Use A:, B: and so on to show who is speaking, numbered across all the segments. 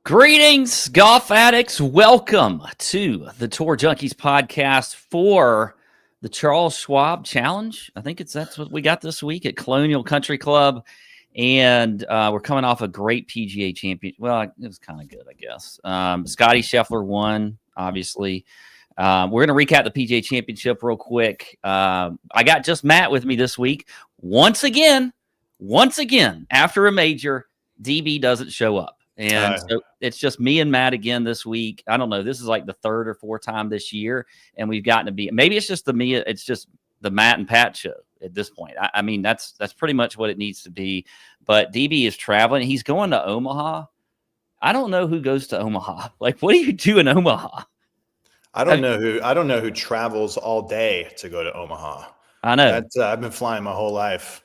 A: Greetings, golf addicts. Welcome to the Tour Junkies podcast for the Charles Schwab Challenge. I think that's what we got this week at Colonial Country Club. And we're coming off a great PGA Championship. Well, it was kind of good, I guess. Scottie Scheffler won, obviously. We're going to recap the PGA Championship real quick. I got just Matt with me this week. Once again, after a major, DB doesn't show up. And so it's just me and Matt again this week. I don't know. This is like the third or fourth time this year, and we've gotten to be. Maybe it's just it's just the Matt and Pat show at this point. I mean, that's pretty much what it needs to be. But DB is traveling. He's going to Omaha. I don't know who goes to Omaha. Like, what do you do in Omaha?
B: I don't know who travels all day to go to Omaha.
A: I know.
B: I've been flying my whole life.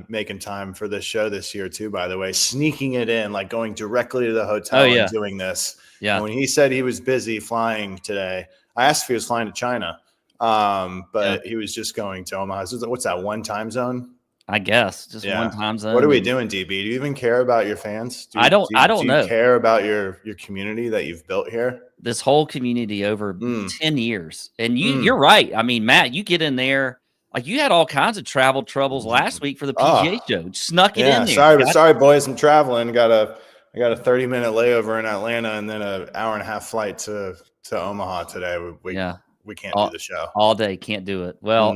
B: Making time for this show this year too, by the way, sneaking it in, like going directly to the hotel and doing this.
A: Yeah.
B: And when he said he was busy flying today, I asked if he was flying to China. But he was just going to Omaha. What's that, one time zone?
A: I guess just one time zone.
B: What are we doing, DB? Do you even care about your fans?
A: I don't know.
B: Do you care about your community that you've built here?
A: This whole community over 10 years. And you're right. I mean, Matt, you get in there. Like, you had all kinds of travel troubles last week for the PGA show. Snuck it in there.
B: Sorry, boys. I'm traveling. I got a 30-minute layover in Atlanta and then an hour and a half flight to Omaha today. We can't do the show
A: all day. Can't do it. Well,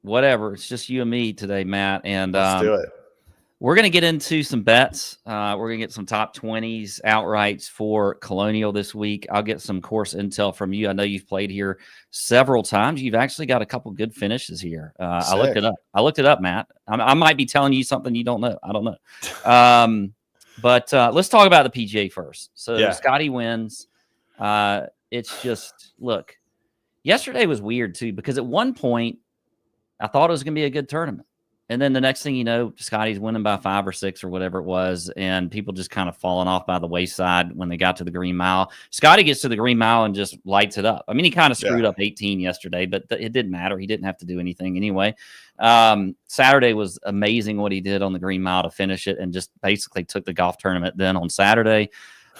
A: whatever. It's just you and me today, Matt. And
B: let's do it.
A: We're going to get into some bets. We're going to get some top 20s outrights for Colonial this week. I'll get some course intel from you. I know you've played here several times. You've actually got a couple good finishes here. I looked it up, Matt. I might be telling you something you don't know. I don't know. But let's talk about the PGA first. So Scottie wins. It's just, look, yesterday was weird too, because at one point I thought it was going to be a good tournament. And then the next thing you know, Scottie's winning by 5 or 6 or whatever it was, and people just kind of falling off by the wayside when they got to the Green Mile. Scottie gets to the Green Mile and just lights it up. I mean, he kind of screwed up 18 yesterday, but it didn't matter. He didn't have to do anything anyway. Saturday was amazing what he did on the Green Mile to finish it and just basically took the golf tournament then on Saturday.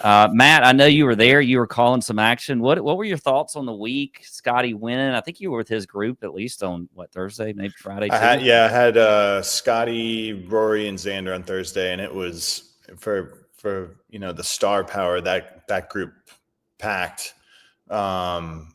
A: Matt, I know you were there. You were calling some action. What were your thoughts on the week? Scottie winning. I think you were with his group at least on Thursday, maybe Friday. Too?
B: I had Scottie, Rory, and Xander on Thursday, and it was for the star power that group packed. Man,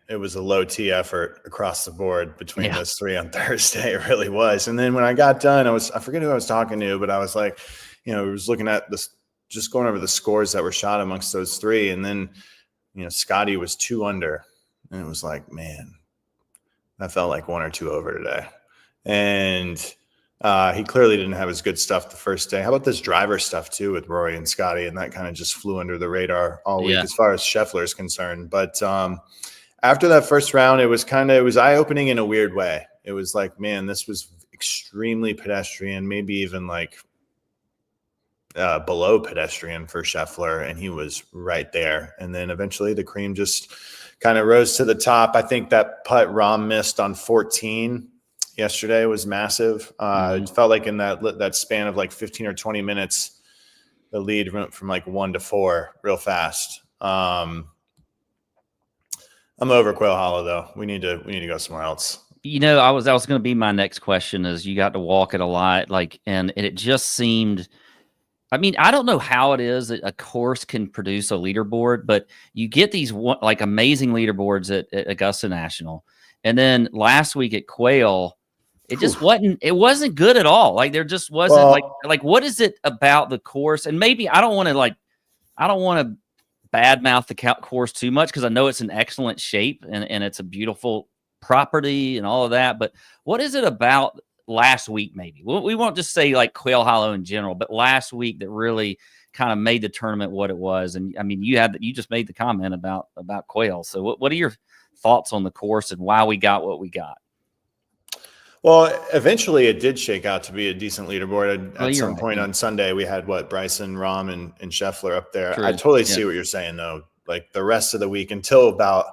B: it was a low T effort across the board between those three on Thursday. It really was. And then when I got done, I forget who I was talking to, but I was like, we was looking at this. Just going over the scores that were shot amongst those three. And then, Scottie was 2 under. And it was like, man, that felt like 1 or 2 over today. And he clearly didn't have his good stuff the first day. How about this driver stuff, too, with Rory and Scottie? And that kind of just flew under the radar all week as far as Scheffler is concerned. But after that first round, it was eye-opening in a weird way. It was like, man, this was extremely pedestrian, maybe even like below pedestrian for Scheffler, and he was right there. And then eventually the cream just kind of rose to the top. I think that putt Rahm missed on 14 yesterday was massive. It felt like in that span of like 15 or 20 minutes, the lead went from like 1 to 4 real fast. I'm over Quail Hollow though. We need to go somewhere else.
A: I was going to be my next question is you got to walk it a lot, and it just seemed. I mean, I don't know how it is that a course can produce a leaderboard, but you get these amazing leaderboards at Augusta National. And then last week at Quail, it just wasn't good at all. Like there just wasn't like what is it about the course? And maybe I don't want to badmouth the course too much because I know it's in excellent shape and it's a beautiful property and all of that. But what is it about last week, maybe we won't just say like Quail Hollow in general, but last week that really kind of made the tournament what it was? And I mean, you just made the comment about Quail. So what are your thoughts on the course and why we got what we got?
B: Well, eventually it did shake out to be a decent leaderboard. At some point on Sunday, we had Bryson, Rahm, and Scheffler up there. True. I totally see what you're saying though. Like the rest of the week until about,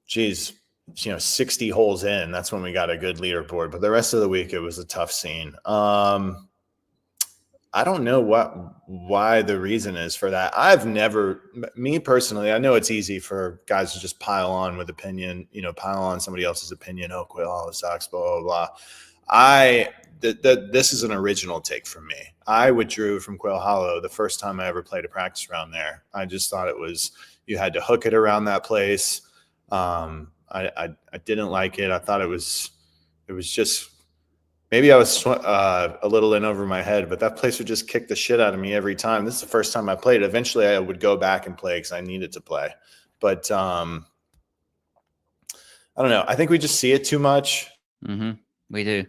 B: 60 holes in, that's when we got a good leaderboard. But the rest of the week, it was a tough scene. I I don't know why the reason is for that. Me personally, I know it's easy for guys to just pile on with opinion, pile on somebody else's opinion. Oh, Quail Hollow sucks, blah, blah, blah. This is an original take from me. I withdrew from Quail Hollow the first time I ever played a practice round there. I just thought you had to hook it around that place. I didn't like it. I thought it was just, maybe I was a little in over my head, but that place would just kick the shit out of me every time. This is the first time I played. Eventually I would go back and play because I needed to play. But I don't know. I think we just see it too much.
A: Mm-hmm. We do.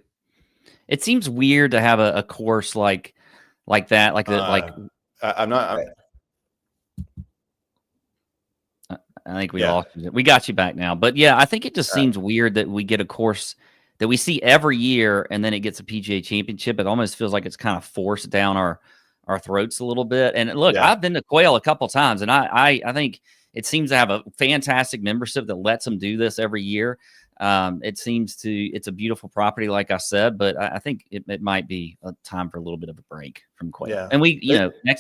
A: It seems weird to have a course like that. I think we lost it. We got you back now. But yeah, I think it just seems weird that we get a course that we see every year and then it gets a PGA Championship. It almost feels like it's kind of forced down our throats a little bit. And look, I've been to Quail a couple times, and I think it seems to have a fantastic membership that lets them do this every year. It's a beautiful property, like I said, but I think it might be a time for a little bit of a break from Quail. Yeah. And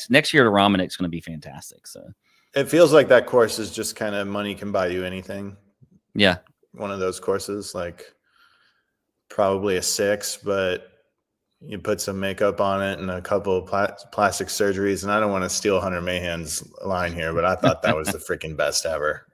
A: next year to Romanic's going to be fantastic. So
B: it feels like that course is just kind of money can buy you anything.
A: Yeah.
B: One of those courses, like probably a 6, but you put some makeup on it and a couple of plastic surgeries. And I don't want to steal Hunter Mahan's line here, but I thought that was the freaking best ever.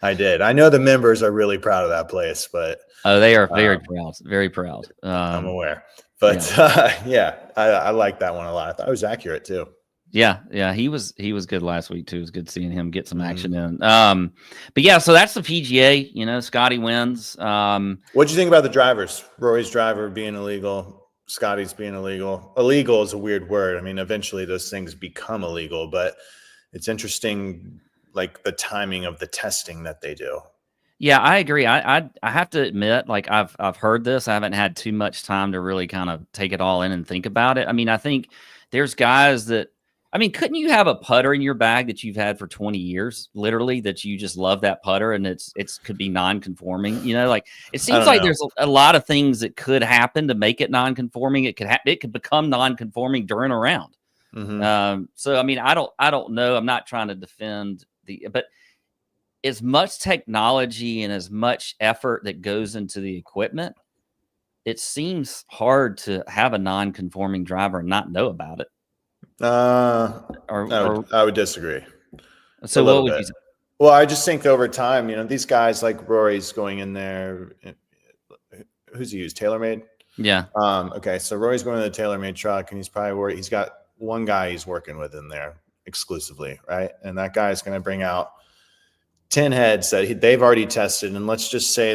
B: I did. I know the members are really proud of that place, but
A: they are very proud, very proud.
B: I'm aware, but I like that one a lot. I thought it was accurate too.
A: Yeah, he was good last week too. It was good seeing him get some action in. But yeah, so that's the PGA. Scottie wins.
B: What'd you think about the drivers? Rory's driver being illegal, Scottie's being illegal. Illegal is a weird word. I mean, eventually those things become illegal, but it's interesting, like the timing of the testing that they do.
A: Yeah, I agree. I have to admit, like I've heard this. I haven't had too much time to really kind of take it all in and think about it. I mean, I think there's guys that. I mean, couldn't you have a putter in your bag that you've had for 20 years, literally, that you just love that putter and it could be non-conforming? Like it seems like there's a lot of things that could happen to make it non-conforming. It could become non-conforming during a round. Mm-hmm. So I mean, I don't know. I'm not trying to defend but as much technology and as much effort that goes into the equipment, it seems hard to have a non-conforming driver and not know about it.
B: I would disagree.
A: So what would you say?
B: Well, I just think over time, these guys like Rory's going in there. Who's he used? TaylorMade?
A: Yeah.
B: Okay. So Rory's going to the TaylorMade truck and he's probably worried. He's got one guy he's working with in there exclusively. Right. And that guy is going to bring out 10 heads that they've already tested. And let's just say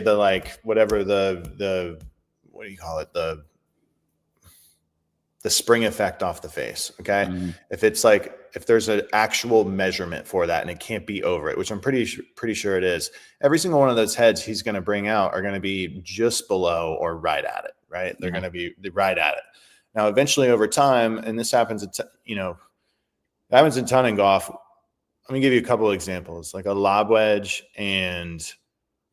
B: whatever the what do you call it? The spring effect off the face. Okay. Mm-hmm. If there's an actual measurement for that and it can't be over it, which I'm pretty sure it is, every single one of those heads he's going to bring out are going to be just below or right at it. Right. They're going to be right at it. Now, eventually over time, and this happens, happens in ton and golf. Let me give you a couple of examples, like a lob wedge and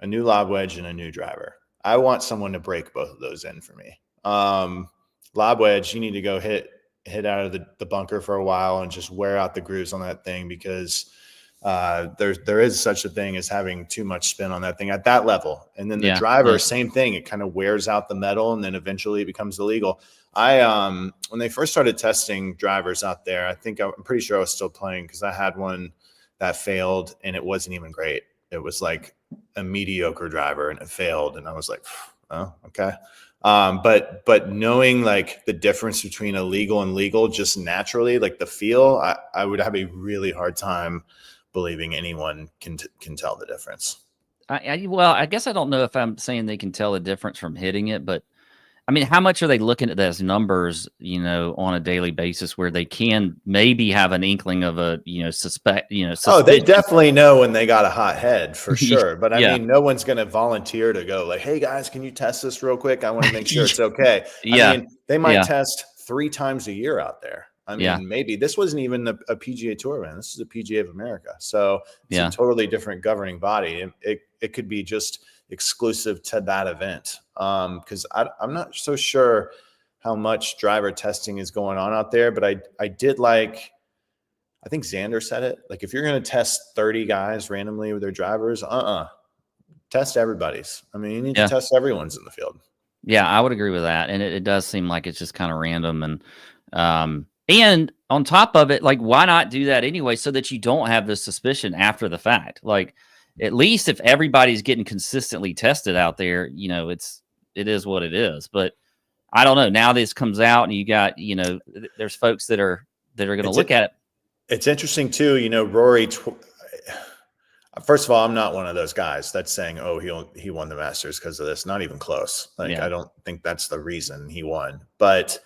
B: a new lob wedge and a new driver. I want someone to break both of those in for me. Lob wedge, you need to go hit out of the bunker for a while and just wear out the grooves on that thing because there is such a thing as having too much spin on that thing at that level. And then the driver, same thing. It kind of wears out the metal and then eventually it becomes illegal. When they first started testing drivers out there, I'm pretty sure I was still playing because I had one that failed and it wasn't even great. It was like a mediocre driver and it failed. And I was like, oh, okay. But knowing like the difference between illegal and legal, just naturally, like the feel, I would have a really hard time believing anyone can tell the difference.
A: I guess I don't know if I'm saying they can tell the difference from hitting it, but I mean, how much are they looking at those numbers, on a daily basis where they can maybe have an inkling of a, suspicion?
B: Oh, they definitely know when they got a hot head for sure. But I mean, no one's going to volunteer to go like, hey guys, can you test this real quick? I want to make sure it's okay. I mean, they might test 3 times a year out there. I mean, maybe this wasn't even a PGA Tour event. This is a PGA of America. So it's a totally different governing body. It could be just exclusive to that event. Because I'm not so sure how much driver testing is going on out there. But I did like, I think Xander said it. Like, if you're going to test 30 guys randomly with their drivers, test everybody's. I mean, you need to test everyone's in the field.
A: Yeah, I would agree with that. And it does seem like it's just kind of random. And on top of it, like, why not do that anyway so that you don't have this suspicion after the fact? Like, at least if everybody's getting consistently tested out there, you know, it is what it is. But I don't know. Now this comes out and you got, you know, there's folks that are going to look at it.
B: It's interesting too. You know, Rory, first of all, I'm not one of those guys that's saying, oh, he won the Masters because of this. Not even close. Like, I don't think that's the reason he won. But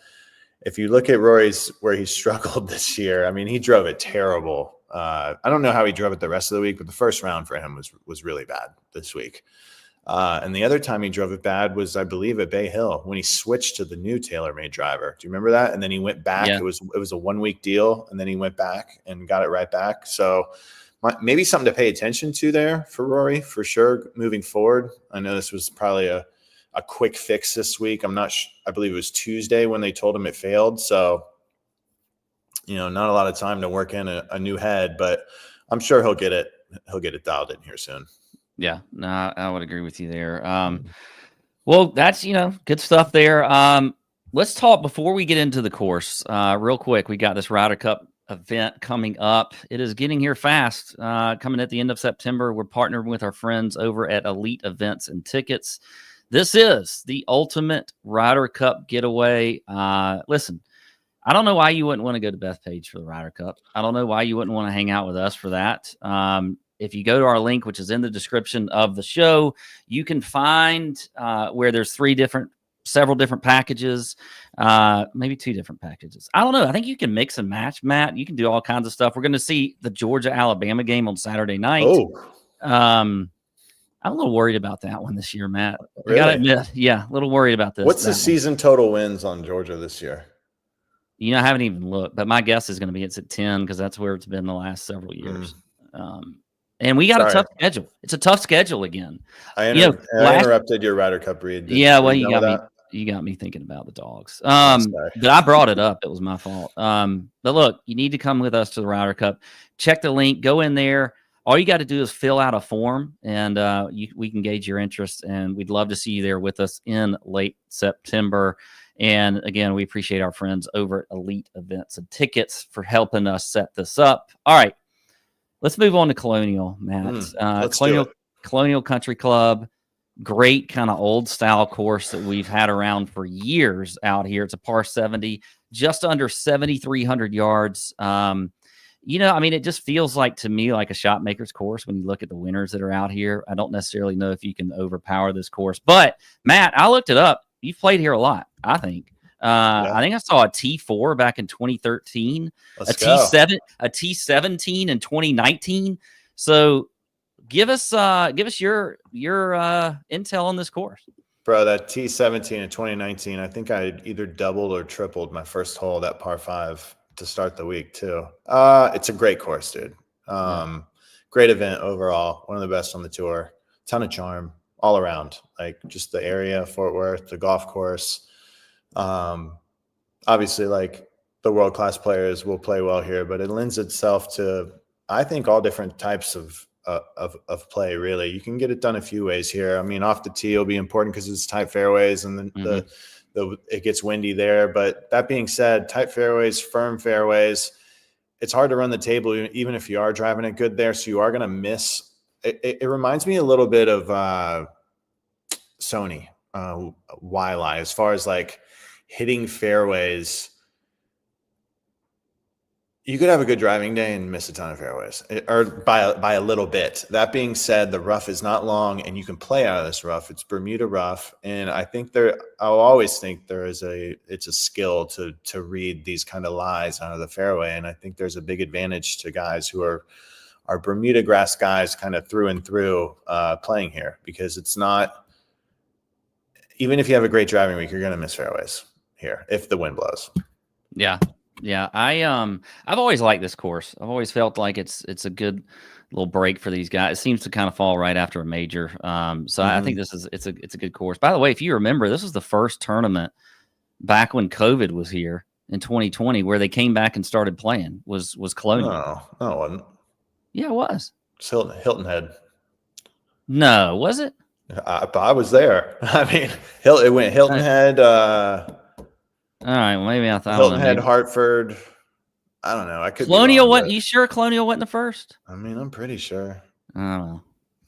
B: if you look at Rory's, where he struggled this year, I mean, he drove it terrible. I don't know how he drove it the rest of the week, but the first round for him was really bad this week. And the other time he drove it bad was, I believe, at Bay Hill when he switched to the new TaylorMade driver. Do you remember that? And then he went back. Yeah. It was a 1 week deal, and then he went back and got it right back. So maybe something to pay attention to there for Rory, for sure, moving forward. I know this was probably a quick fix this week. I'm not I believe it was Tuesday when they told him it failed. So, you know, not a lot of time to work in a new head, but I'm sure he'll get it dialed in here soon.
A: Yeah, no, I would agree with you there. Well, that's, you know, good stuff there. Let's talk before we get into the course real quick. We got this Ryder Cup event coming up. It is getting here fast, coming at the end of September. We're partnering with our friends over at Elite Events and Tickets. This is the ultimate Ryder Cup getaway. Listen, I don't know why you wouldn't want to go to Bethpage for the Ryder Cup. I don't know why you wouldn't want to hang out with us for that. If you go to our link, which is in the description of the show, you can find where there's several different packages, maybe 2 different packages. I don't know. I think you can mix and match, Matt. You can do all kinds of stuff. We're going to see the Georgia-Alabama game on Saturday night. I'm a little worried about that one this year, Matt.
B: Really?
A: I gotta admit, yeah, a little worried about this.
B: What's the season total wins on Georgia this year?
A: You know, I haven't even looked, but my guess is going to be it's at 10 because that's where it's been the last several years. And we got a tough schedule. It's a tough schedule again. I
B: interrupted your Ryder Cup read.
A: Well, you got me thinking about the dogs. But I brought it up. It was my fault. But look, you need to come with us to the Ryder Cup. Check the link. Go in there. All you got to do is fill out a form, and we can gauge your interest. And we'd love to see you there with us in late September. And again, we appreciate our friends over at Elite Events and Tickets for helping us set this up. All right. Let's move on to Colonial, Matt. Colonial Country Club, great kind of old style course that we've had around for years out here. It's a par 70, just under 7,300 yards. You know, I mean, it just feels like to me like a shot maker's course when you look at the winners that are out here. I don't necessarily know if you can overpower this course, but Matt, I looked it up. You've played here a lot, I think. I think I saw a T4 back in 2013, T7, a T17 in 2019. So give us your intel on this course.
B: Bro, that T17 in 2019, I think I either doubled or tripled my first hole, that par 5 to start the week too. It's a great course, dude. Great event overall. One of the best on the tour. Ton of charm all around, like just the area, Fort Worth, the golf course. Obviously, like, the world-class players will play well here, but it lends itself to, I think, all different types of play, really. You can get it done a few ways here. I mean, off the tee will be important because it's tight fairways and then it gets windy there. But that being said, tight fairways, firm fairways, it's hard to run the table even if you are driving it good there. So you are going to miss. It reminds me a little bit of Sony, Waialae, as far as like hitting fairways. You could have a good driving day and miss a ton of fairways, or by a little bit. That being said, the rough is not long, and you can play out of this rough. It's Bermuda rough, and I think I'll always think it's a skill to read these kind of lies out of the fairway, and I think there's a big advantage to guys who are Bermuda grass guys, kind of through and through, playing here, because it's not. Even if you have a great driving week, you're going to miss fairways here if the wind blows.
A: Yeah. Yeah, I've always liked this course. I've always felt like it's a good little break for these guys. It seems to kind of fall right after a major. I think it's a good course. By the way, if you remember, this was the first tournament back when COVID was here in 2020, where they came back and started playing, was Colonial.
B: No, it wasn't.
A: Yeah, it was.
B: It's Hilton Head.
A: No, was it?
B: I was there. I mean, it went Hilton Head.
A: All right, well, maybe I thought
B: Hilton Head, Hartford. I don't know. I could
A: Colonial
B: be wrong,
A: you sure Colonial wasn't the first?
B: I mean, I'm pretty sure.
A: I don't know.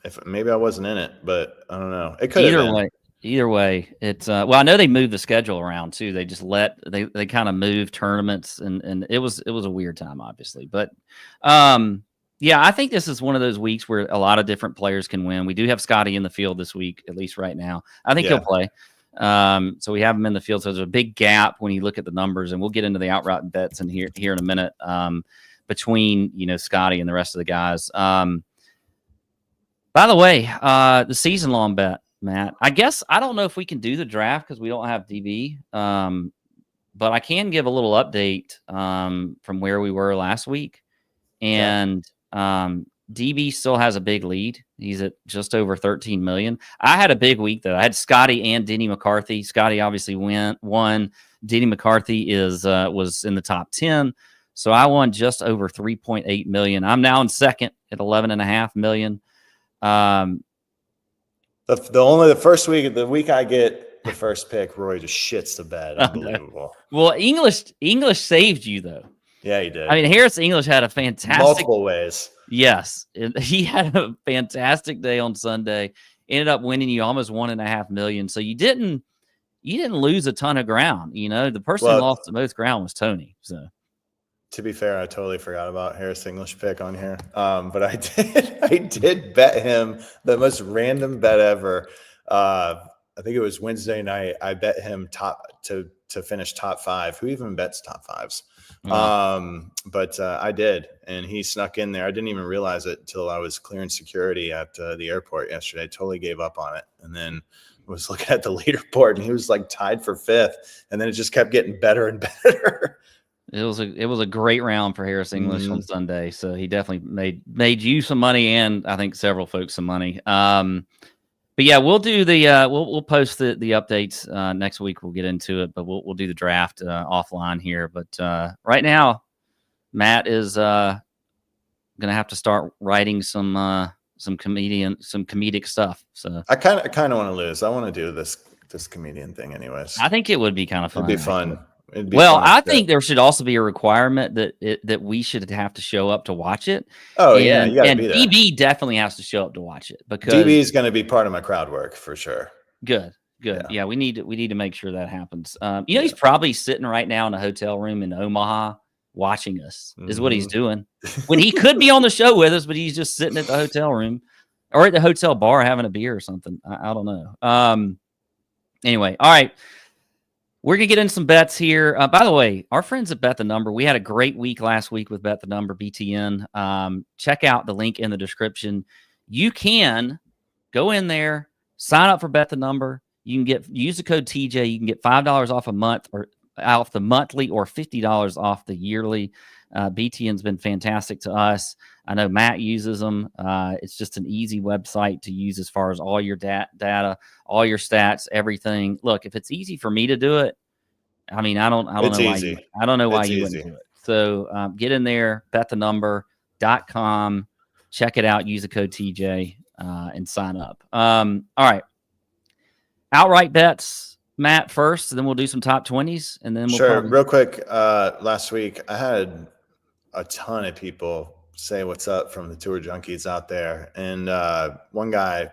B: If maybe I wasn't in it, but I don't know. It could have been.
A: Either way, it's well, I know they moved the schedule around too. They just they kind of moved tournaments, and it was a weird time, obviously. But yeah, I think this is one of those weeks where a lot of different players can win. We do have Scottie in the field this week, at least right now. I think he'll play. So we have him in the field. So there's a big gap when you look at the numbers, and we'll get into the outright bets in here in a minute between Scottie and the rest of the guys. By the way, the season long bet, Matt. I guess I don't know if we can do the draft because we don't have DB, but I can give a little update from where we were last week, and DB still has a big lead. He's at just over 13 million. I had a big week though. I had Scottie and Denny McCarthy. Scottie obviously won. Denny McCarthy was in the top 10. So I won just over 3.8 million. I'm now in second at 11.5 million.
B: The first week, the week I get the first pick, Roy just shits the bed. Unbelievable.
A: Well, English saved you though.
B: Yeah, he did.
A: I mean, Harris English had a fantastic
B: multiple ways.
A: Yes, he had a fantastic day on Sunday. Ended up winning you almost 1.5 million. So you didn't lose a ton of ground. The person who lost the most ground was Tony. So
B: to be fair, I totally forgot about Harris English pick on here. But I did bet him the most random bet ever. I think it was Wednesday night. I bet him to finish top 5. Who even bets top 5s? But I did, and he snuck in there. I didn't even realize it until I was clearing security at the airport yesterday. Totally gave up on it, and then was looking at the leaderboard, and he was like tied for 5th, and then it just kept getting better and better.
A: It was a great round for Harris English on Sunday, so he definitely made you some money, and I think several folks some money. But yeah, we'll do the we'll post the updates next week. We'll get into it, but we'll do the draft offline here. But right now, Matt is gonna have to start writing some comedic stuff. So
B: I kind of want to lose. I want to do this comedian thing, anyways.
A: I think it would be kind of fun.
B: It'd be fun.
A: I think there should also be a requirement that we should have to show up to watch it.
B: Oh, yeah. You gotta be there.
A: DB definitely has to show up to watch it because
B: DB is going to be part of my crowd work for sure.
A: Good. Yeah, we need to make sure that happens. He's probably sitting right now in a hotel room in Omaha watching us is what he's doing when he could be on the show with us, but he's just sitting at the hotel room or at the hotel bar having a beer or something. I don't know. Anyway. All right. We're going to get in some bets here. By the way, our friends at Bet the Number, we had a great week last week with Bet the Number, BTN. Check out the link in the description. You can go in there, sign up for Bet the Number. You can use the code TJ. You can get $5 off a month or off the monthly or $50 off the yearly. BTN's been fantastic to us. I know Matt uses them. It's just an easy website to use as far as all your data, all your stats, everything. Look, if it's easy for me to do it, I mean, I don't know why you wouldn't do it. So get in there, betthenumber.com, check it out, use the code TJ, and sign up. All right. Outright bets, Matt, first, and then we'll do some top 20s. And then
B: real quick. Last week, I had a ton of people say what's up from the tour junkies out there. And one guy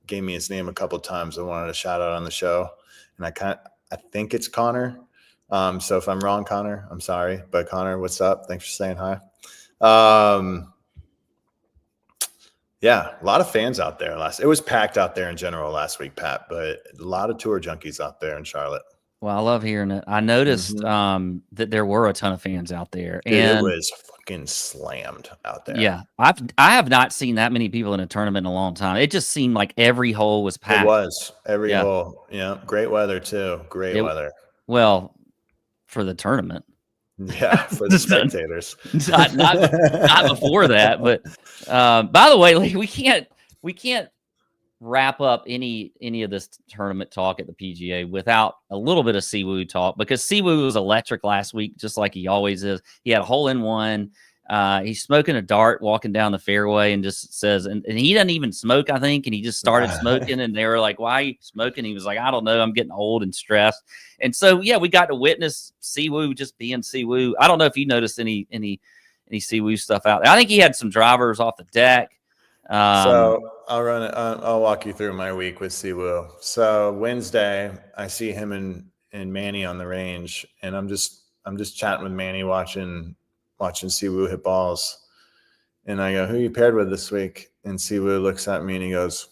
B: gave me his name a couple of times. I wanted to shout out on the show. And I think it's Connor. So if I'm wrong, Connor, I'm sorry. But Connor, what's up? Thanks for saying hi. Yeah, a lot of fans out there. It was packed out there in general last week, Pat, but a lot of tour junkies out there in Charlotte.
A: Well, I love hearing it. I noticed that there were a ton of fans out there.
B: Dude, and it was fucking slammed out there.
A: Yeah. I have not seen that many people in a tournament in a long time. It just seemed like every hole was packed.
B: It was. Every hole. Yeah. Great weather, too. Great weather.
A: Well, for the tournament.
B: Yeah, for the spectators.
A: not before that. But by the way, like we can't wrap up any of this tournament talk at the PGA without a little bit of Siwoo talk, because Siwoo was electric last week, just like he always is. He had a hole-in-one. He's smoking a dart walking down the fairway and just says, and he doesn't even smoke, I think, and he just started smoking, and they were like, "Why are you smoking?" He was like, "I don't know, I'm getting old and stressed." And so, yeah, we got to witness Siwoo just being Siwoo. I don't know if you noticed any Siwoo stuff out there. I think he had some drivers off the deck.
B: So I'll walk you through my week with Siwoo. So Wednesday, I see him and Manny on the range, and I'm just chatting with Manny, watching Siwoo hit balls. And I go, "Who you paired with this week?" And Siwoo looks at me and he goes,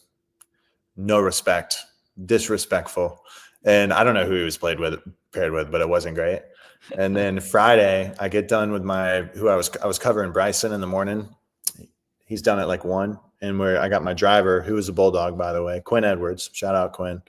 B: "No respect, disrespectful." And I don't know who he was paired with, but it wasn't great. And then Friday, I get done with I was covering Bryson in the morning. He's done at like 1, and I got my driver, who is a Bulldog, by the way, Quinn Edwards. Shout out Quinn.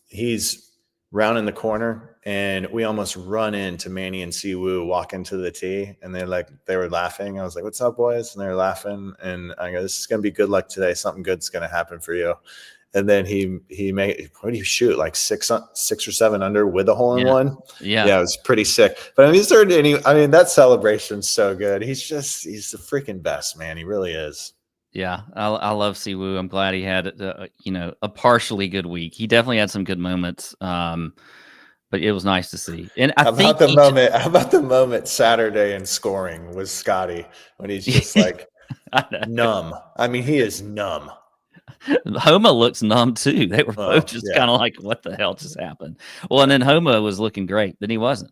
B: He's rounding the corner, and we almost run into Manny and Siwoo walking to the tee, and they were laughing. I was like, "What's up, boys?" And they were laughing, and I go, "This is gonna be good luck today. Something good's gonna happen for you." And then he made, what did he shoot, like 6 or 7 under with a hole-in-one? Yeah, it was pretty sick. But I mean, that celebration's so good. He's the freaking best, man. He really is.
A: Yeah, I love Siwoo. I'm glad he had a partially good week. He definitely had some good moments, but it was nice to see. And how about
B: the moment Saturday in scoring was Scottie, when he's just like numb. I mean, he is numb.
A: Homa looks numb too. They were both just kind of like, "What the hell just happened?" Well, and then Homa was looking great, then he wasn't.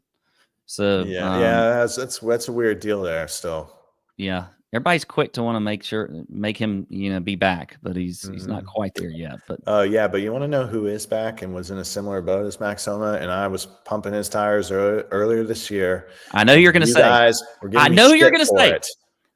A: So
B: that's a weird deal there still.
A: Yeah, everybody's quick to want to make him be back, but he's not quite there yet. But
B: but you want to know who is back and was in a similar boat as Max Homa, and I was pumping his tires earlier this year.
A: I know you're going to say.
B: Guys, I know you're going to say it.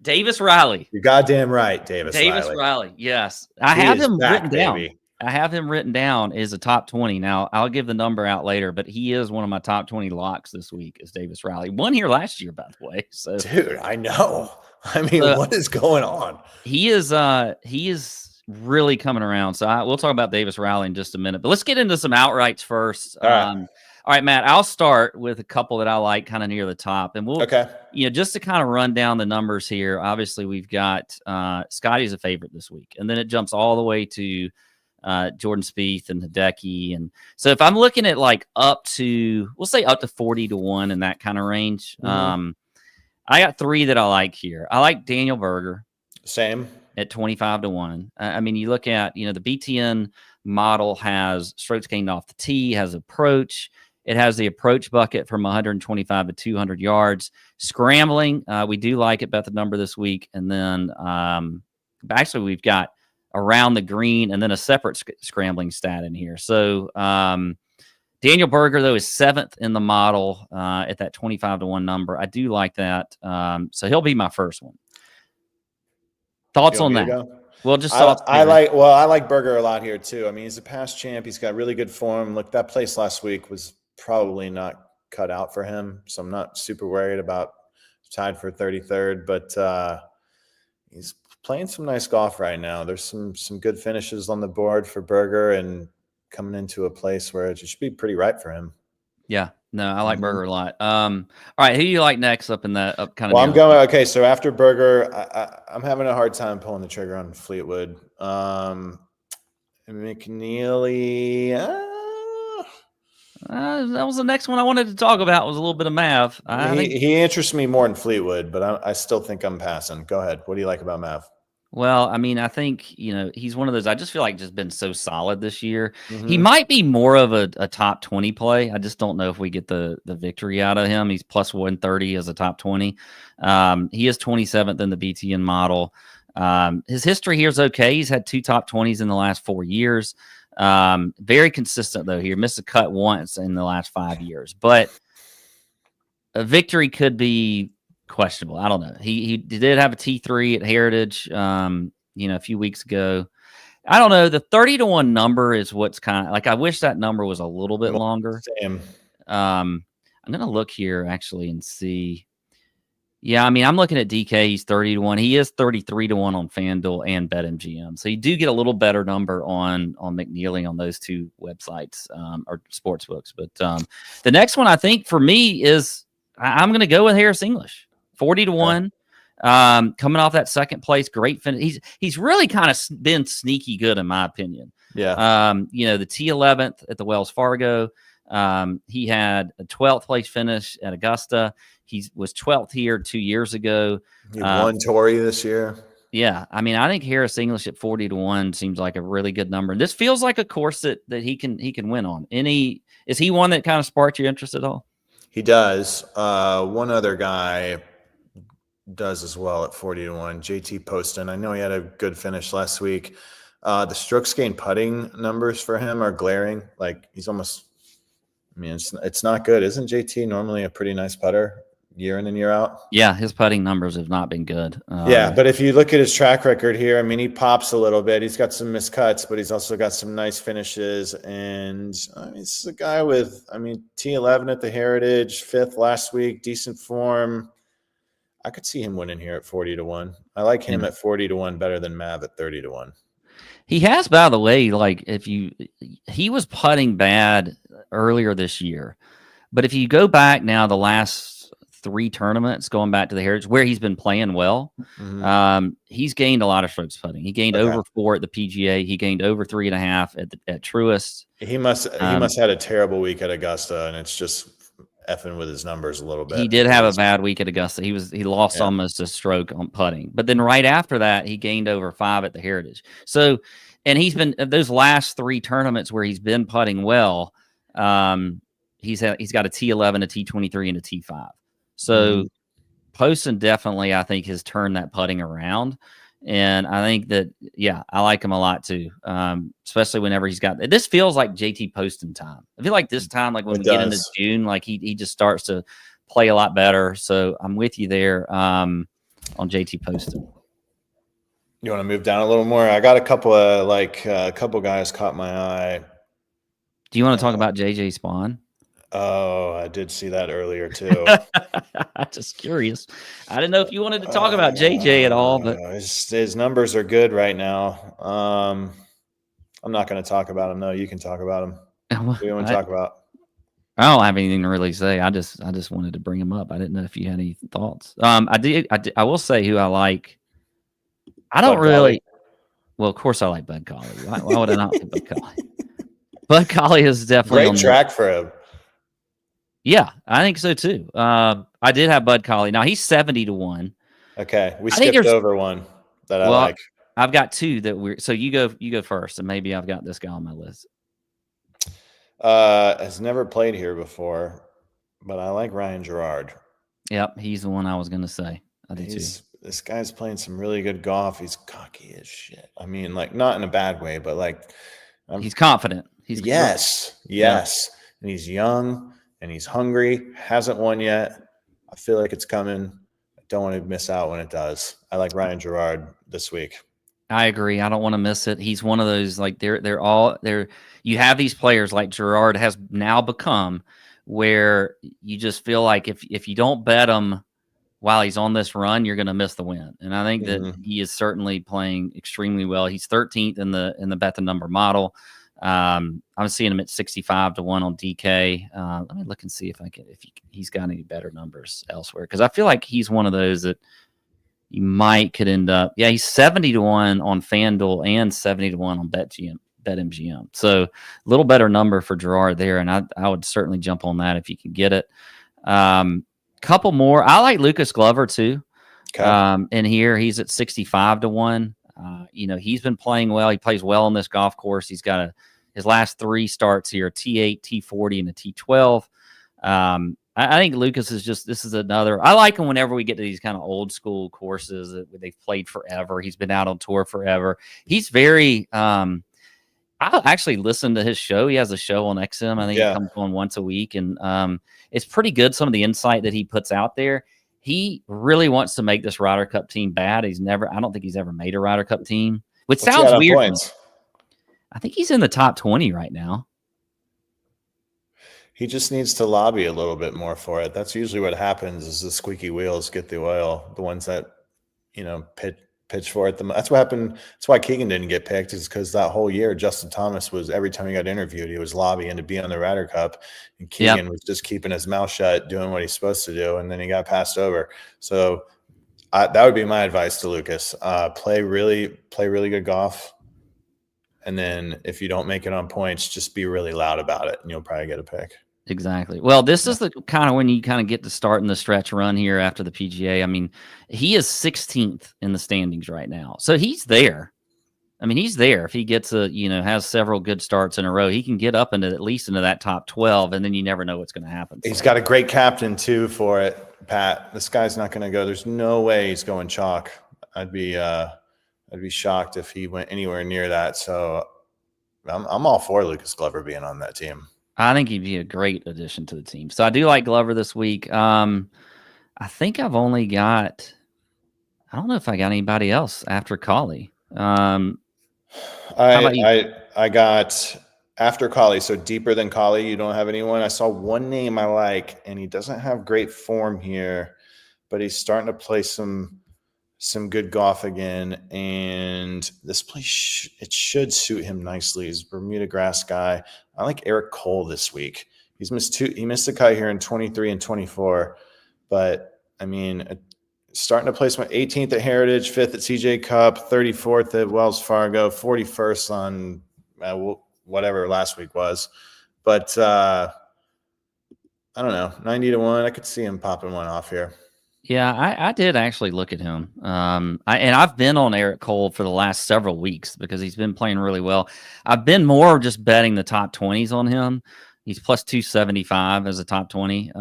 A: Davis Riley.
B: You're goddamn right, Davis
A: Riley. Yes. I have him written down. I have him written down as a top 20. Now, I'll give the number out later, but he is one of my top 20 locks this week, is Davis Riley. Won here last year, by the way. So,
B: dude, I know. I mean, what is going on?
A: He is really coming around. So we'll talk about Davis Riley in just a minute. But let's get into some outrights first. All right, Matt, I'll start with a couple that I like kind of near the top. And we'll, just to kind of run down the numbers here, obviously we've got Scottie's a favorite this week. And then it jumps all the way to Jordan Spieth and Hideki. And so if I'm looking at like we'll say up to 40-1 in that kind of range, I got 3 that I like here. I like Daniel Berger.
B: Same.
A: At 25-1. I mean, you look at, the BTN model has strokes gained off the tee, has approach. It has the approach bucket from 125 to 200 yards. Scrambling, we do like it, bet the number this week. And then actually we've got around the green and then a separate scrambling stat in here. So Daniel Berger, though, is 7th in the model at that 25-1 number. I do like that. So he'll be my first one. Thoughts on that? Well, just
B: I like Berger a lot here too. I mean, he's a past champ. He's got really good form. Look, that place last week was probably not cut out for him, so I'm not super worried about tied for 33rd. But he's playing some nice golf right now. There's some good finishes on the board for Berger, and coming into a place where it should be pretty right for him.
A: Yeah. No, I like Berger a lot. All right, who do you like next up in that kind of?
B: Well, I'm going. Okay, so after Berger, I'm having a hard time pulling the trigger on Fleetwood. McNeely.
A: That was the next one I wanted to talk about. Was a little bit of Mav.
B: He interests me more than Fleetwood, but I still think I'm passing. Go ahead. What do you like about Mav?
A: Well, I mean, I think, he's one of those, I just feel like just been so solid this year. He might be more of a top 20 play. I just don't know if we get the victory out of him. He's plus 130 as a top 20. He is 27th in the BTN model. His history here is okay. He's had 2 top 20s in the last 4 years. Very consistent, though. He missed a cut once in the last 5 years. But a victory could be questionable. I don't know. He did have a T3 at Heritage, a few weeks ago. I don't know. The 30-1 number is what's kind of like, I wish that number was a little bit longer.
B: Same.
A: I'm going to look here actually and see. Yeah, I mean, I'm looking at DK. He's 30-1. He is 33-1 on FanDuel and BetMGM. So you do get a little better number on McNeely on those two websites or sports books. But the next one I think for me is I'm going to go with Harris English, 40-1. Coming off that second place, great finish. He's really kind of been sneaky good in my opinion.
B: Yeah.
A: The T11th at the Wells Fargo. He had a 12th place finish at Augusta. He was 12th here 2 years ago.
B: He won Torrey this year.
A: Yeah, I mean, I think Harris English at 40-1 seems like a really good number. This feels like a course that he can win on. Is he one that kind of sparked your interest at all?
B: He does. One other guy does as well at 40-1. JT Poston. I know he had a good finish last week. The strokes gained putting numbers for him are glaring. Like he's almost. I mean, it's not good. Isn't JT normally a pretty nice putter year in and year out?
A: Yeah, his putting numbers have not been good.
B: Yeah, but if you look at his track record here, I mean, he pops a little bit. He's got some missed cuts, but he's also got some nice finishes. And I mean, this is a guy with, T11 at the Heritage, 5th last week, decent form. I could see him winning here at 40-1. I like him at 40-1 better than Mav at 30-1.
A: He has, by the way, like he was putting bad earlier this year, but if you go back now, the last 3 tournaments, going back to the Heritage where he's been playing well, he's gained a lot of strokes putting. He gained over 4 at the PGA. He gained over 3.5 at Truist.
B: He must have had a terrible week at Augusta, and it's just effing with his numbers a little bit.
A: He did have a bad week at Augusta. He lost almost a stroke on putting, but then right after that, he gained over 5 at the Heritage. So, and he's been those last 3 tournaments where he's been putting well. He's got a T11, a T23, and a T5. So Poston definitely, I think, has turned that putting around. And I think that, I like him a lot too. Especially whenever he's got, this feels like JT Poston time. I feel like this time, like when we get into June, like he just starts to play a lot better. So I'm with you there on JT Poston.
B: You want to move down a little more? I got a couple of a couple guys caught my eye.
A: Do you want to talk about JJ Spawn?
B: Oh, I did see that earlier too.
A: Just curious. I didn't know if you wanted to talk about JJ at all, but
B: his numbers are good right now. I'm not going to talk about him. No, you can talk about him. What do you want to talk about?
A: I don't have anything to really say. I just wanted to bring him up. I didn't know if you had any thoughts. I will say who I like. I don't really. Well, of course I like Bud Colley. Why would I not like Bud Colley? Bud Colley is definitely
B: great track for him.
A: Yeah, I think so too. I did have Bud Colley. Now he's 70-1.
B: Okay, we skipped over one that I like.
A: I've got 2 that we're. So you go first, and maybe I've got this guy on my list.
B: Has never played here before, but I like Ryan Gerard.
A: Yep, he's the one I was going to say. I do too.
B: This guy's playing some really good golf. He's cocky as shit. I mean, like not in a bad way, but like
A: he's confident.
B: Yes, and he's young. And he's hungry, hasn't won yet. I feel like it's coming. I don't want to miss out when it does. I like Ryan Gerard this week.
A: I agree. I don't want to miss it. He's one of those, like they're all there. You have these players like Gerard has now become where you just feel like if you don't bet him while he's on this run, you're going to miss the win. And I think that he is certainly playing extremely well. He's 13th in the bet the number model. I'm seeing him at 65-1 on DK. Let me look and see if he's got any better numbers elsewhere, because I feel like he's one of those that you could end up. Yeah, he's 70-1 on FanDuel and 70-1 on BetMGM. So a little better number for Gerard there, and I would certainly jump on that if you can get it. Couple more. I like Lucas Glover too. Okay. In here, he's at 65-1. He's been playing well. He plays well on this golf course. He's got his last 3 starts here, T8, T40, and a T12. I think Lucas this is another. I like him whenever we get to these kind of old school courses that they've played forever. He's been out on tour forever. He's very, I actually listen to his show. He has a show on XM. I think he comes on once a week, and it's pretty good. Some of the insight that he puts out there. He really wants to make this Ryder Cup team bad. I don't think he's ever made a Ryder Cup team, which sounds weird. I think he's in the top 20 right now.
B: He just needs to lobby a little bit more for it. That's usually what happens is the squeaky wheels get the oil, the ones that, pitch for it. That's what happened. That's why Keegan didn't get picked, is because that whole year, Justin Thomas was, every time he got interviewed, he was lobbying to be on the Ryder Cup. And Keegan was just keeping his mouth shut, doing what he's supposed to do. And then he got passed over. So that would be my advice to Lucas. Play really good golf. And then if you don't make it on points, just be really loud about it and you'll probably get a pick.
A: Exactly. Well, this is the kind of when you kind of get to start in the stretch run here after the PGA. I mean, he is 16th in the standings right now. So he's there. I mean, he's there. If he gets has several good starts in a row, he can get up into at least into that top 12, and then you never know what's going to happen.
B: He's got a great captain too for it, Pat. This guy's not going to go. There's no way he's going chalk. I'd be shocked if he went anywhere near that. So I'm all for Lucas Glover being on that team.
A: I think he'd be a great addition to the team. So I do like Glover this week. I think I've only got – I don't know if I got anybody else after Collie. I
B: got after Collie, so deeper than Collie. You don't have anyone? I saw one name I like, and he doesn't have great form here, but he's starting to play some good golf again, and this place it should suit him nicely. He's a Bermuda grass guy. I like Eric Cole this week. He missed the cut here in 23 and 24, but I mean, starting to place my 18th at Heritage, 5th at CJ Cup, 34th at Wells Fargo, 41st on whatever last week was. But I don't know, 90 to 1. I could see him popping one off here.
A: Yeah, I did actually look at him. I've been on Eric Cole for the last several weeks because he's been playing really well. I've been more just betting the top 20s on him. He's plus 275 as a top 20,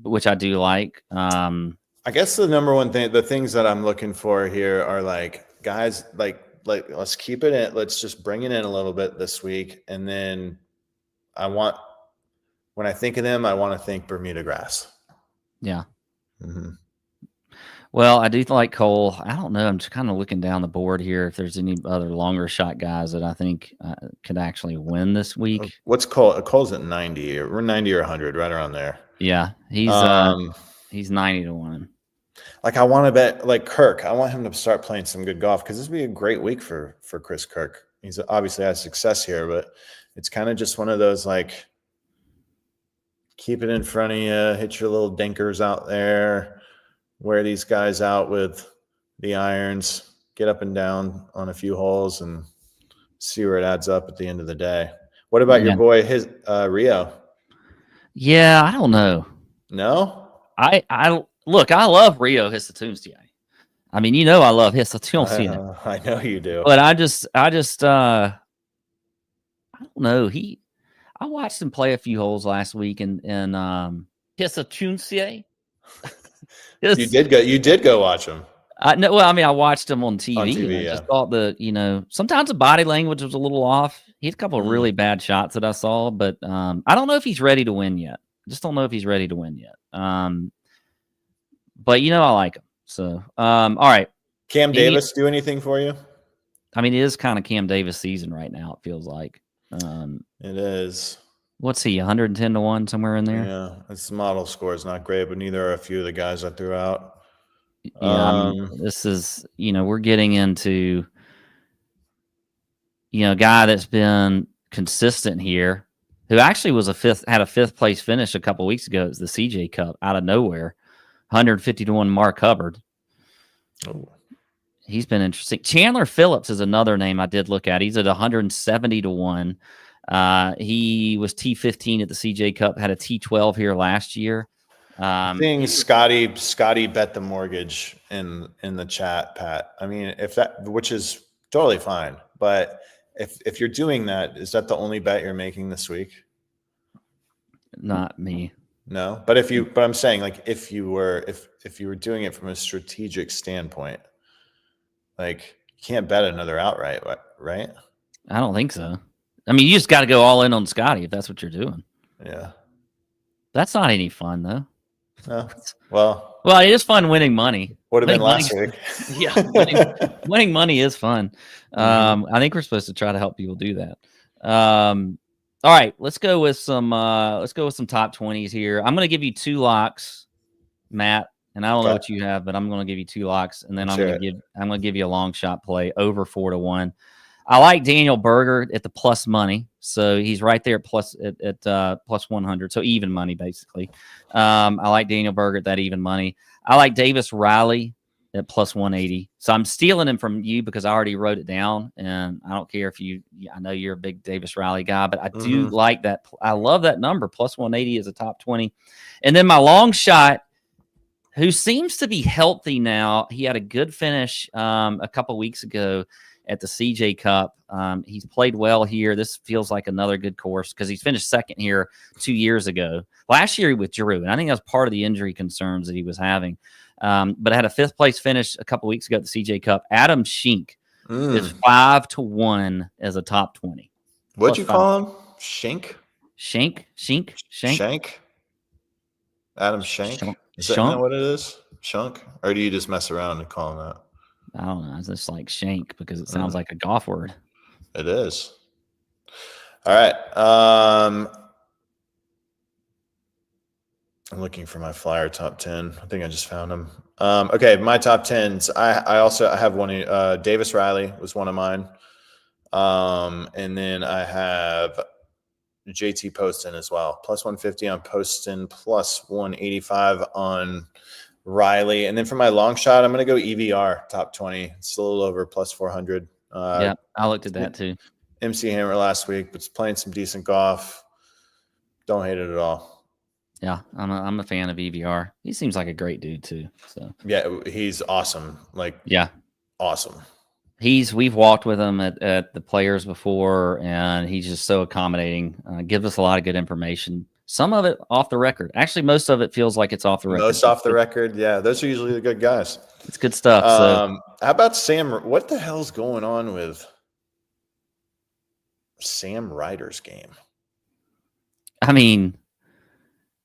A: which I do like.
B: I guess the number one thing, the things that I'm looking for here are like guys like let's keep it in. Let's just bring it in a little bit this week. And then when I think of them, I want to think Bermuda grass.
A: Yeah.
B: Mm-hmm.
A: Well, I do like Cole. I don't know. I'm just kind of looking down the board here if there's any other longer shot guys that I think could actually win this week.
B: What's Cole? Cole's at 90. We're 90 or 100, right around there.
A: Yeah, he's 90 to 1.
B: Like I want to bet like Kirk. I want him to start playing some good golf because this would be a great week for Chris Kirk. He's obviously had success here, but it's kind of just one of those like keep it in front of you, hit your little dinkers out there, wear these guys out with the irons, get up and down on a few holes and see where it adds up at the end of the day. What about your boy, Rio?
A: Yeah, I don't know.
B: No?
A: I look, I love Rio Hisatunstia. I mean, I love Hisatunstia.
B: I know you do.
A: But I don't know. I watched him play a few holes last week in Hisatunstia.
B: You did go watch him.
A: I watched him on TV.
B: On TV,
A: I just thought sometimes the body language was a little off. He had a couple of really bad shots that I saw, but I don't know if he's ready to win yet. Just don't know if he's ready to win yet. But I like him. So, all right.
B: Cam Davis do anything for you?
A: I mean, it is kind of Cam Davis season right now. It feels like.
B: It is.
A: What's he? 110 to 1 somewhere in there.
B: Yeah, his model score is not great, but neither are a few of the guys I threw out.
A: Yeah, this is we're getting into a guy that's been consistent here, who actually had a fifth place finish a couple weeks ago. It was the CJ Cup out of nowhere, 150 to 1. Mark Hubbard.
B: Oh.
A: He's been interesting. Chandler Phillips is another name I did look at. He's at 170 to 1. He was T15 at the CJ Cup, had a T12 here last year.
B: Seeing Scottie bet the mortgage in the chat, Pat. I mean, which is totally fine, but if you're doing that, is that the only bet you're making this week?
A: Not me.
B: No, but I'm saying like if you were doing it from a strategic standpoint, like you can't bet another outright, right?
A: I don't think so. I mean, you just got to go all in on Scottie if that's what you're doing.
B: Yeah.
A: That's not any fun, though.
B: No.
A: Well, it is fun winning money.
B: Would have been last week.
A: Yeah. Winning money is fun. I think we're supposed to try to help people do that. All right, let's go with some top 20s here. I'm going to give you 2 locks, Matt, and I don't know what you have, but I'm going to give you 2 locks, and then I'm going to give you a long shot play over 4-1. I like Daniel Berger at the plus money, so he's right there at plus 100, so even money basically. I like Daniel Berger at that even money. I like Davis Riley at plus 180. So I'm stealing him from you because I already wrote it down, and I don't care if I know you're a big Davis Riley guy, but I do like that. I love that number. Plus 180 is a top 20. And then my long shot, who seems to be healthy now. He had a good finish a couple weeks ago at the CJ Cup. He's played well here. This feels like another good course because he's finished second here 2 years ago. Last year he withdrew, and I think that was part of the injury concerns that he was having. But I had a 5th place finish a couple weeks ago at the CJ Cup. Adam Schenk is 5-1 as a top 20.
B: What'd you call him? Shank?
A: Shank?
B: Adam Shank? Is that what it is? Shunk? Or do you just mess around and call him that?
A: I don't know. It's just like shank because it sounds like a golf word.
B: It is. All right. I'm looking for my flyer top 10. I think I just found them. Okay, my top 10s. I have one. Davis Riley was one of mine. And then I have JT Poston as well. Plus 150 on Poston, plus 185 on Riley. And then for my long shot, I'm going to go EVR top 20. It's a little over plus 400.
A: Yeah, I looked at that too.
B: MC Hammer last week, but playing some decent golf. Don't hate it at all.
A: Yeah, I'm a fan of EVR. He seems like a great dude too. So
B: yeah, he's awesome. Awesome.
A: We've walked with him at the Players before, and he's just so accommodating. Gives us a lot of good information. Some of it off the record. Actually, most of it feels like it's off the record.
B: Most off the record, yeah. Those are usually the good guys.
A: It's good stuff.
B: How about Sam? What the hell's going on with Sam Ryder's game?
A: I mean,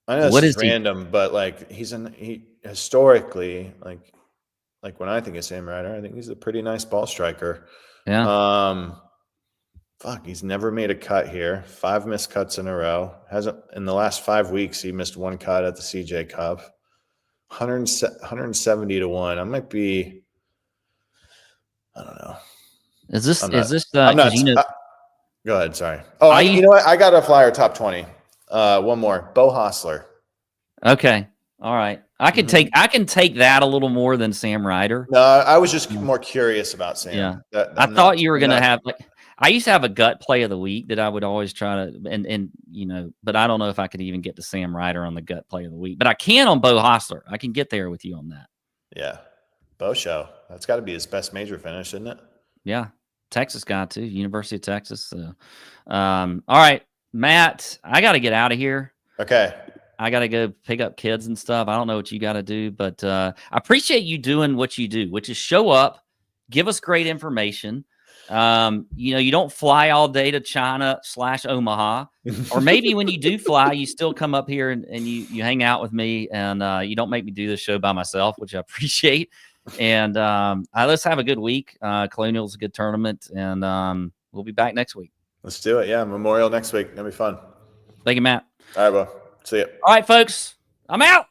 B: I know it's random, but he historically, like when I think of Sam Ryder, I think he's a pretty nice ball striker.
A: Yeah.
B: He's never made a cut here. 5 missed cuts in a row. Hasn't in the last 5 weeks. He missed 1 cut at the CJ Cup. 170 to 1. I might be. I don't know.
A: Is this?
B: I'm not. Go ahead. Sorry. Oh, you know what? I got a flyer top 20. One more. Bo Hostler.
A: Okay. All right. I can take that a little more than Sam Ryder.
B: No, I was just more curious about Sam.
A: Yeah. I thought you were going to have I used to have a gut play of the week that I would always try to, but I don't know if I could even get to Sam Ryder on the gut play of the week, but I can on Bo Hostler. I can get there with you on that.
B: Yeah. Bo Show. That's got to be his best major finish, isn't it?
A: Yeah. Texas guy too. University of Texas. So, all right, Matt, I got to get out of here.
B: Okay.
A: I got to go pick up kids and stuff. I don't know what you got to do, but I appreciate you doing what you do, which is show up, give us great information. You don't fly all day to China / Omaha, or maybe when you do fly, you still come up here and you hang out with me, and you don't make me do this show by myself, which I appreciate. And let's have a good week. Colonial's a good tournament, and we'll be back next week.
B: Let's do it. Yeah, Memorial next week. That'll be fun.
A: Thank you, Matt.
B: All right, well, see ya.
A: All right, folks, I'm out.